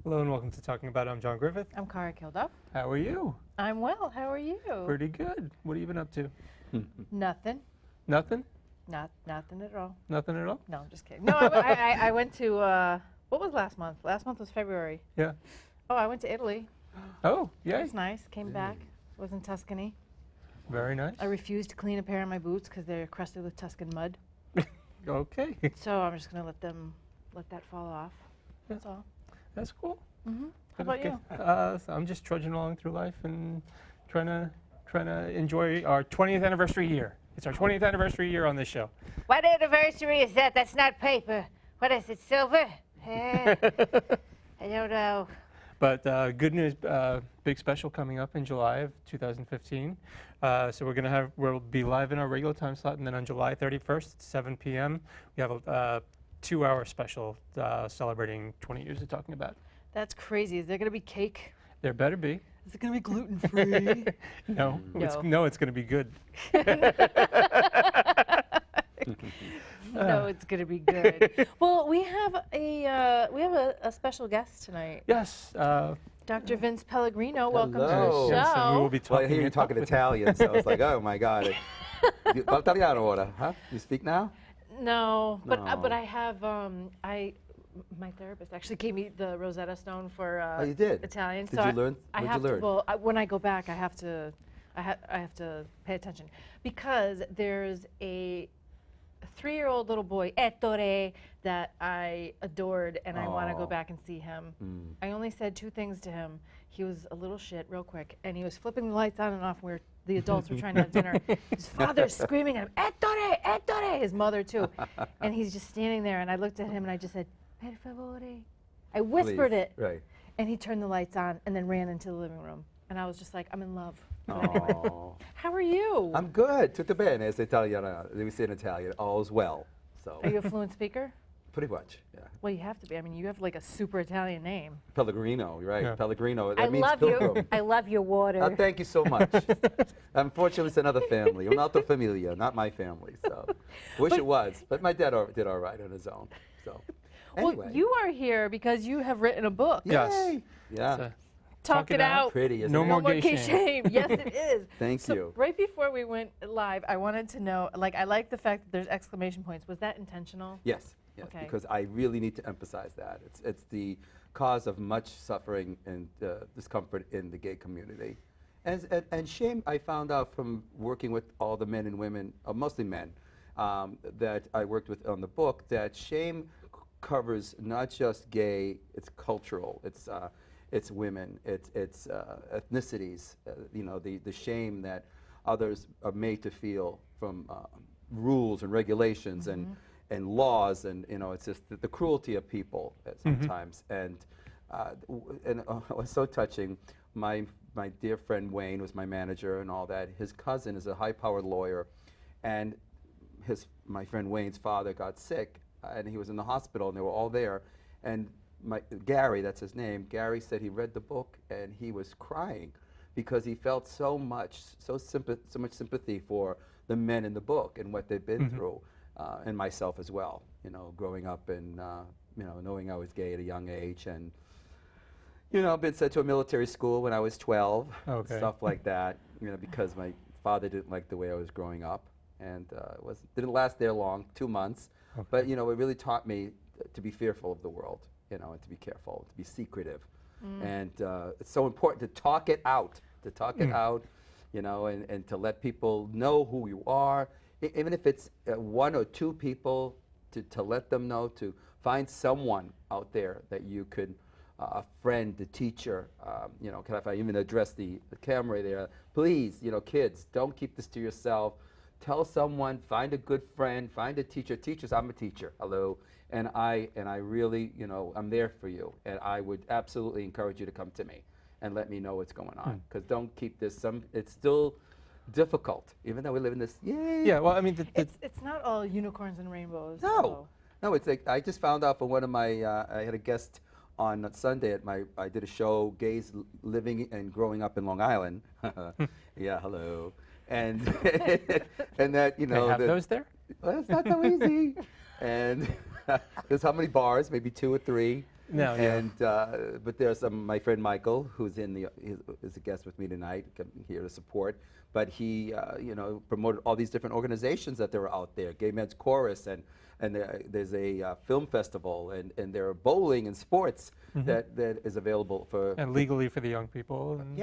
Hello and welcome to Talking About It. I'm John Griffith. I'm Cara Kilduff. How are you? I'm well. How are you? Pretty good. What have you been up to? Nothing. Nothing? Nothing at all. Nothing at all? No, I'm just kidding. No, I went to, what was last month? Last month was February. Yeah. Oh, I went to Italy. Oh, It yay. was nice. Came back. Was in Tuscany. Very nice. I refused to clean a pair of my boots because they're crusted with Tuscan mud. Okay. So I'm just going to let that fall off. That's all. That's cool. How about you? So I'm just trudging along through life and trying to enjoy our 20th anniversary year. It's our 20th anniversary year on this show. What anniversary is that? That's not paper. What is it, silver? I don't know. But good news, big special coming up in July of 2015. So we'll be live in our regular time slot, and then on July 31st at 7 p.m. we have a 2-hour special celebrating 20 years of Talking About It. That's crazy. Is there going to be cake? There better be. Is it going to be gluten-free? No. No. It's going to be good. No, it's going to be good. Well, we have a special guest tonight. Yes. Dr. Vince Pellegrino, welcome to the Hello. show. Yes, and we will be Well, I talking. hear you talking Italian, so I was like, oh my God. Italiano ora, huh? You speak now? No, but No. I have my therapist actually gave me the Rosetta Stone for Oh, you did? Italian. Did so you learn? I What'd have you learn? to. Well, when I go back, I have to pay attention because there's a 3-year-old little boy, Ettore, that I adored, and I want to go Aw. back and see him. I only said 2 things to him. He was a little shit real quick, and he was flipping the lights on and off where the adults were trying to have dinner. His father's screaming at him, Ettore, Ettore, his mother too. And he's just standing there, and I looked at him and I just said, per favore. I whispered Please. it, Right. and he turned the lights on and then ran into the living room. And I was just like, I'm in love. Oh. How are you? I'm good. Tutto bene, as Italiano. We say in Italian, all's well. So, Are you a fluent speaker? pretty much, yeah. Well, you have to be. I mean, you have like a super Italian name. Pellegrino, you're right. Yeah. Pellegrino, that I means love pilgrim. you. I love your water. Thank you so much. Unfortunately, it's another family. Un'altra famiglia, not my family. So, wish it was. But my dad did all right on his own. So, anyway. Well, you are here because you have written a book. Yes. Yay. Yeah. So, Talk it out. Pretty, isn't No it? more No more gay gay shame. Yes, it is. Thank So you. right before we went live, I wanted to know, like, I like the fact that there's exclamation points. Was that intentional? Yes, yes, Okay. because I really need to emphasize that. It's the cause of much suffering and discomfort in the gay community. And shame, I found out from working with all the men and women, mostly men, that I worked with on the book, that shame covers not just gay, it's cultural, it's women, it's ethnicities, you know, the shame that others are made to feel from rules and regulations and laws, and you know, it's just the cruelty of people sometimes. And it was so touching. My dear friend Wayne was my manager and all that. His cousin is a high-powered lawyer, and my friend Wayne's father got sick, and he was in the hospital, and they were all there. And Gary, that's his name, Gary said he read the book and he was crying because he felt so much sympathy for the men in the book and what they've been through, and myself as well, you know, growing up and, you know, knowing I was gay at a young age, and, you know, been sent to a military school when I was 12, stuff like that, you know, because my father didn't like the way I was growing up, and didn't last there long, 2 months, but, you know, it really taught me to be fearful of the world, you know, and to be careful, to be secretive. And it's so important to talk it out, you know, and to let people know who you are, even if it's 1 or 2 people, to let them know, to find someone out there that you could, a friend, a teacher, you know, if I even address the camera there, please, you know, kids, don't keep this to yourself. Tell someone, find a good friend, find a teacher. Teachers, I'm a teacher, hello. And I really, you know, I'm there for you. And I would absolutely encourage you to come to me and let me know what's going on. Because don't keep this, it's still difficult, even though we live in this, yay. Yeah, well, I mean, It's not all unicorns and rainbows. No, so. no, it's like, I just found out from one of my, I had a guest on Sunday at I did a show, Gays Living and Growing Up in Long Island. Yeah, hello. And, and that, you know. they have those there? Well, it's not so easy. And there's how many bars? Maybe 2 or 3. No, yeah. And but there's my friend Michael, who's is a guest with me tonight, here to support. But he, you know, promoted all these different organizations that were out there, Gay Men's Chorus, and there's a film festival, and there are bowling and sports that is available for And legally for the young people. And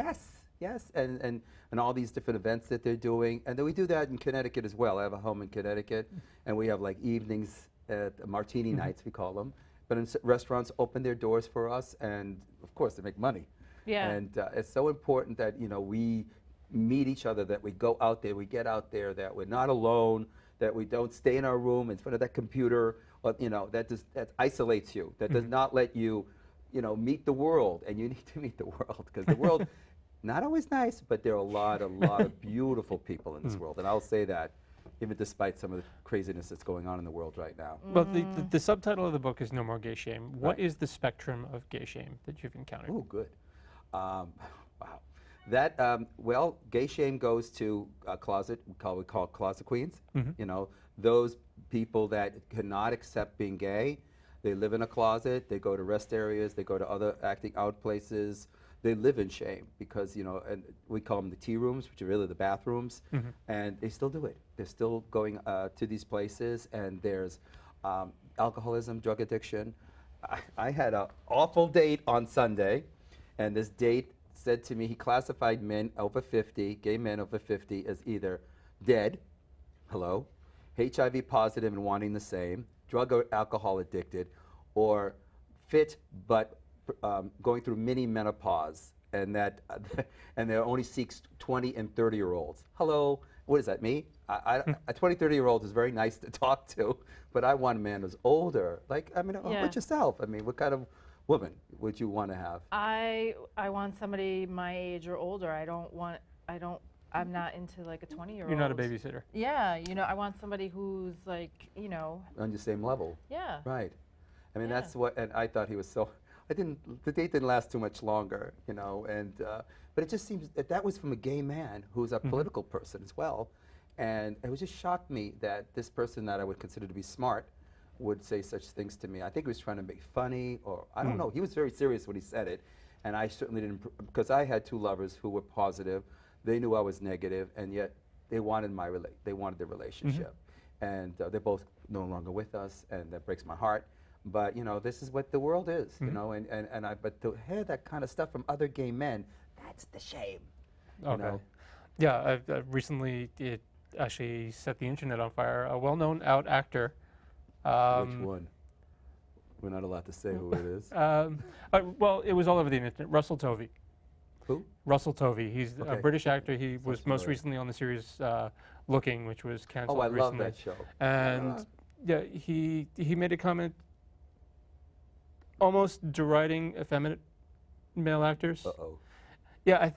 Yes, and all these different events that they're doing. And then we do that in Connecticut as well. I have a home in Connecticut, and we have like evenings at martini nights, we call them. But restaurants open their doors for us, and of course they make money. Yeah. And it's so important that, you know, we meet each other, that we go out there, we get out there, that we're not alone, that we don't stay in our room in front of that computer, or, you know, that isolates you, that does not let you, you know, meet the world. And you need to meet the world, because the world, not always nice, but there are a lot of beautiful people in this world. And I'll say that, even despite some of the craziness that's going on in the world right now. Well, the subtitle of the book is No More Gay Shame. What Right. is the spectrum of gay shame that you've encountered? Oh, good. Wow. That, well, gay shame goes to a closet, we call closet queens. You know, those people that cannot accept being gay. They live in a closet, they go to rest areas, they go to other acting out places. They live in shame because, you know, and we call them the tea rooms, which are really the bathrooms, and they still do it. They're still going to these places, and there's alcoholism, drug addiction. I had an awful date on Sunday, and this date said to me, he classified men over 50, gay men over 50, as either dead, hello, HIV positive and wanting the same, drug or alcohol addicted, or fit but going through mini menopause, and that and there only seeks 20 and 30-year-olds. Hello, what is that, me? A 20, 30-year-old is very nice to talk to, but I want a man who's older. Like, I mean, Yeah. what's yourself? I mean, what kind of woman would you want to have? I want somebody my age or older. I'm not into like a 20-year-old. You're not a babysitter. Yeah, you know, I want somebody who's like, you know. On your same level. Yeah. Right. I mean, Yeah. that's what, and I thought he was so, the date didn't last too much longer, you know, and, but it just seems that was from a gay man who's a political person as well. And it was just shocked me that this person that I would consider to be smart would say such things to me. I think he was trying to be funny, or I don't know. He was very serious when he said it, and I certainly didn't, because I had two lovers who were positive. They knew I was negative, and yet they wanted they wanted the relationship. And they're both no longer with us, and that breaks my heart. But, you know, this is what the world is, you know, but to hear that kind of stuff from other gay men, that's the shame. You Okay. know? Yeah, recently it actually set the internet on fire. A well-known out actor. Which one? We're not allowed to say who it is. Well, it was all over the internet. Russell Tovey. Who? Russell Tovey. He's a Okay. British actor. He was most familiar. recently on the series Looking, which was canceled Oh, I love recently. that show. And yeah, he made a comment almost deriding effeminate male actors. Uh-oh. Yeah,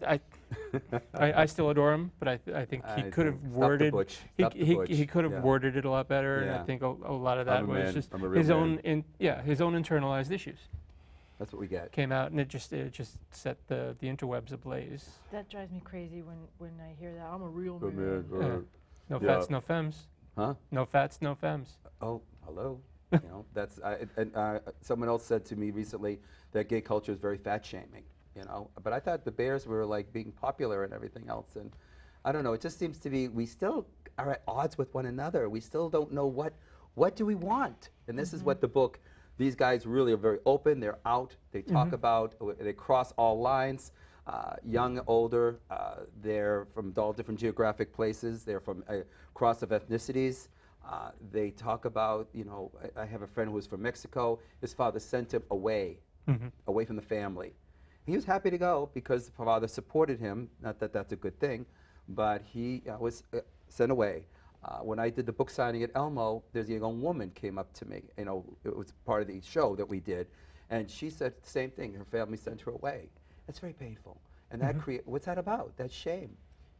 I still adore him, but I think he could have worded he could have worded it a lot better, and I Yeah. think a lot of that I'm a was man. just I'm a real his man. own his own internalized issues That's what we get. came out, and it just set the interwebs ablaze. That drives me crazy when I hear that. I'm a real Good man. man. Yeah. No Yeah. fats, no femmes. Huh? No fats, no femmes. Oh, hello. You know, that's someone else said to me recently that gay culture is very fat shaming. You know, but I thought the Bears were like being popular and everything else, and I don't know. It just seems to be we still are at odds with one another. We still don't know what do we want, and this is what the book. These guys really are very open. They're out. They talk about. They cross all lines. Young, older. They're from all different geographic places. They're from a cross of ethnicities. They talk about, you know, I have a friend who was from Mexico. His father sent him away, away from the family. He was happy to go because the father supported him. Not that that's a good thing, but he was sent away. When I did the book signing at Elmo, there's a young woman came up to me. You know, it was part of the show that we did, and she said the same thing. Her family sent her away. It's very painful, and that what's that about? That's shame.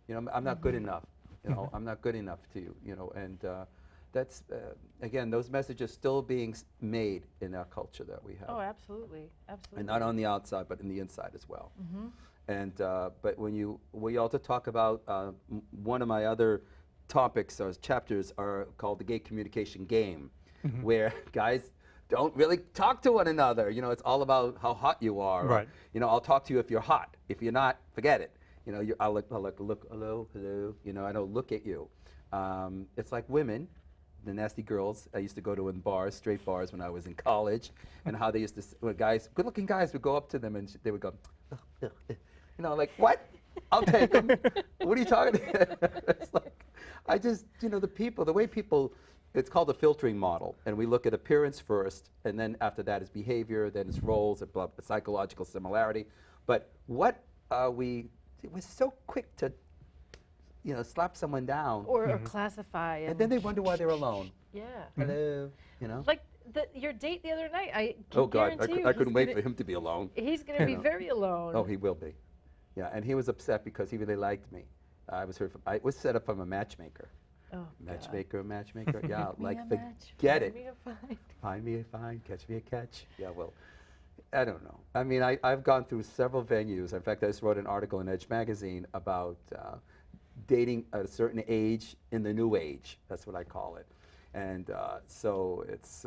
You know, I'm not good enough. You know, I'm not good enough to you. You know, and that's again, those messages still being made in our culture that we have. Oh, absolutely, absolutely. And not on the outside, but in the inside as well. And but we also talk about one of my other topics or chapters are called the gay communication game, where guys don't really talk to one another. You know, it's all about how hot you are. Right. Or, you know, I'll talk to you if you're hot. If you're not, forget it. You know, I'll look, hello. You know, I don't look at you. It's like women, the nasty girls I used to go to in bars, straight bars when I was in college, and how they used to, when guys, good-looking guys would go up to them and they would go, ugh, ugh, ugh. You know, like, what? I'll take them. What are you talking about? It's like, I just, you know, the way people, it's called a filtering model, and we look at appearance first, and then after that is behavior, then it's roles, and psychological similarity. But what we're so quick to, you know, slap someone down. Or classify. And then they wonder why they're alone. Yeah. Hello, you know? Like your date the other night, I Oh, can God, guarantee you I couldn't wait gonna- for him to be alone. He's going to be very alone. Oh, he will be. Yeah, and he was upset because he really liked me. I was set up from a matchmaker. Oh, Matchmaker. Yeah, Me like, a match, forget find it. me a find. Find me a find, catch me a catch. Yeah, well, I don't know. I mean, I've gone through several venues. In fact, I just wrote an article in Edge magazine about dating at a certain age in the new age. That's what I call it. And so it's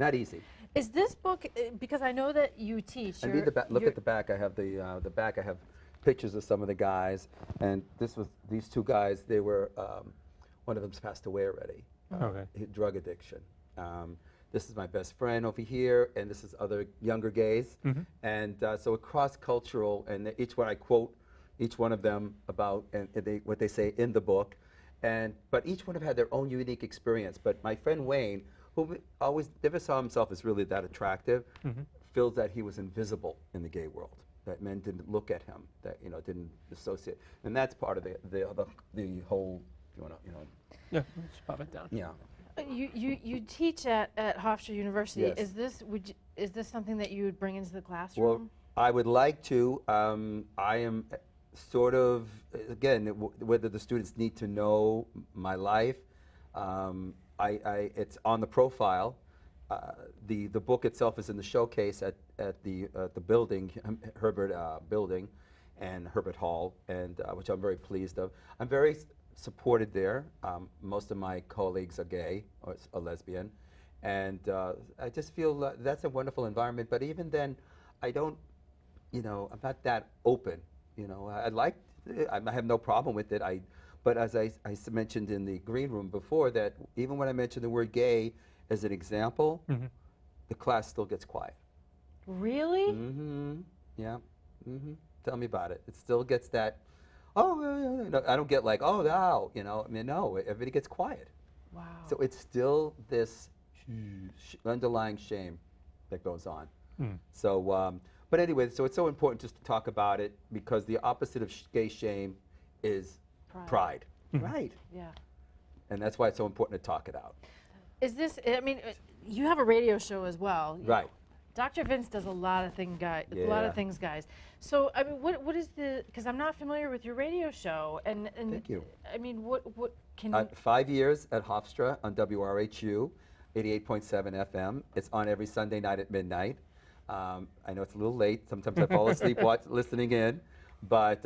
not easy. Is this book, because I know that you teach. And read look at the back. I have the back. I have pictures of some of the guys. And these two guys. They were one of them's passed away already. Okay. Drug addiction. This is my best friend over here, and this is other younger gays. And so it's cross-cultural, and each one I quote each one of them about and what they say in the book. But each one of them had their own unique experience. But my friend Wayne, who always never saw himself as really that attractive, feels that he was invisible in the gay world. That men didn't look at him, that didn't associate, and that's part of the whole. You want to, Yeah, just pop it down. Yeah. You teach at Hofstra University. Yes. Is this something that you would bring into the classroom? Well, I would like to. I am sort of, again, whether the students need to know my life. It's on the profile. The book itself is in the showcase at the building, Herbert building, and Herbert Hall, and which I'm very pleased of. I'm very supported there. Most of my colleagues are gay or lesbian, and I just feel that's a wonderful environment. But even then, I don't, I'm not that open. I have no problem with it. But as I mentioned in the green room before, that even when I mention the word gay as an example, the class still gets quiet. Really? Yeah. Tell me about it. It still gets that. Oh, no, I don't get like, oh, no, I mean, no, everybody gets quiet. Wow. So it's still this underlying shame that goes on. So, but anyway, so it's so important just to talk about it because the opposite of gay shame is pride. Right. Yeah. And that's why it's so important to talk it out. Is this, I mean, you have a radio show as well. Right. Dr. Vince does a lot of things, guys. So, I mean, what is because I'm not familiar with your radio show. And Thank you. I mean, what can you? 5 years at Hofstra on WRHU, 88.7 FM. It's on every Sunday night at midnight. I know it's a little late. Sometimes I fall asleep listening in. But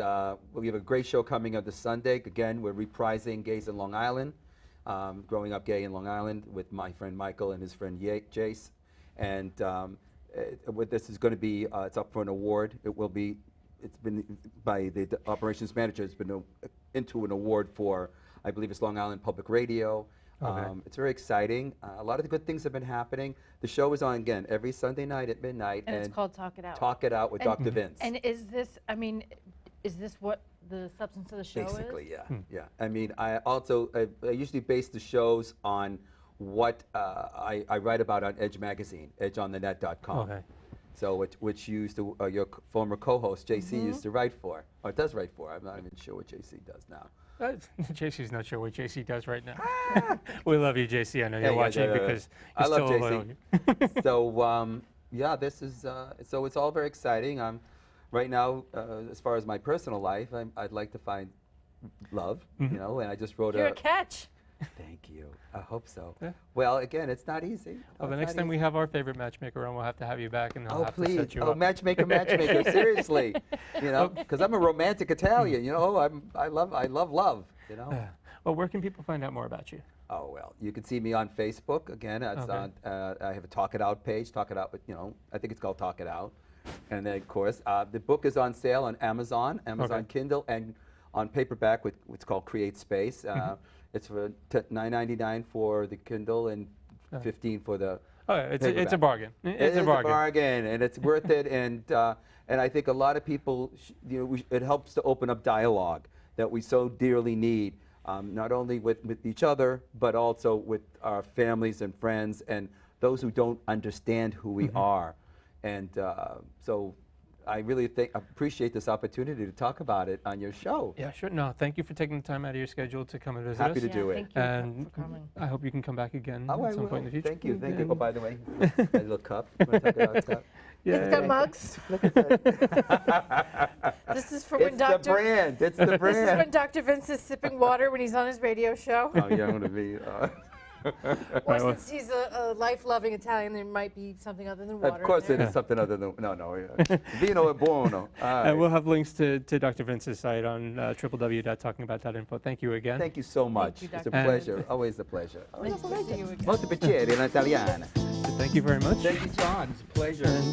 we have a great show coming up this Sunday. Again, we're reprising Gays in Long Island, growing up gay in Long Island with my friend Michael and his friend Jace. And what this is going to be, it's up for an award. It's been by the operations manager. It's been into an award for, I believe it's Long Island Public Radio. Okay. It's very exciting. A lot of the good things have been happening. The show is on again every Sunday night at midnight. And it's called Talk It Out. Talk It Out with Dr. Vince. And is this, I mean, is this what the substance of the show is? Basically, yeah, yeah. I mean, I usually base the shows on what I write about on Edge magazine, edgeonthenet.com. Okay. So which used to your former co-host JC used to write for, or does write for. I'm not even sure what JC does now. JC's not sure what JC does right now. We love you, JC. I know you're watching because I you're love still JC. alone. So yeah, this is so it's all very exciting. Right now, as far as my personal life, I'd like to find love, and I just wrote You're a catch. Thank you. I hope so. Yeah. Well, again, it's not easy. Well, the next time we have our favorite matchmaker on, we'll have to have you back, and I'll have to set you up. Matchmaker, seriously, because I'm a romantic Italian. I love love. Well, where can people find out more about you? Oh, well, you can see me on Facebook. Again, that's Okay. on, I have a Talk It Out page, Talk It Out, with, I think it's called Talk It Out. And then, of course, the book is on sale on Amazon, Okay. Kindle, and on paperback with what's called Create Space. It's for $9.99 for the Kindle and $15 for the Oh, yeah, it's a paperback. bargain. It It's is a bargain. and it's worth it. And I think a lot of people, it helps to open up dialogue that we so dearly need, not only with each other, but also with our families and friends and those who don't understand who we are. And so I really appreciate this opportunity to talk about it on your show. Yeah, sure. No, thank you for taking the time out of your schedule to come and visit Happy us. to do it. Thank you And for coming. I hope you can come back again Oh, I at some will. point in the future. Thank you. Thank you. And- Oh, by the way, a little cup. Wanna talk about a cup? Yeah, It's got mugs. Look at that. This is for when It's the Dr. brand. It's the This is when brand. Dr. Vince is sipping water when he's on his radio show. Oh, yeah, I'm gonna be. Or well- since he's a life-loving Italian, there might be something other than water. Of course, in it there. is something other than yeah. Vino è buono. All And right. we'll have links to Dr. Vince's site on www.talkingabout.info. Thank you again. Thank you so much. you, It's a Dr. pleasure. Always a pleasure. Nice to see you again. Molto piacere in italiano. Thank you very much. Thank you, John. It's a pleasure. And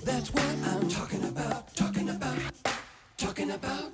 That's what I'm talking about, talking about, talking about.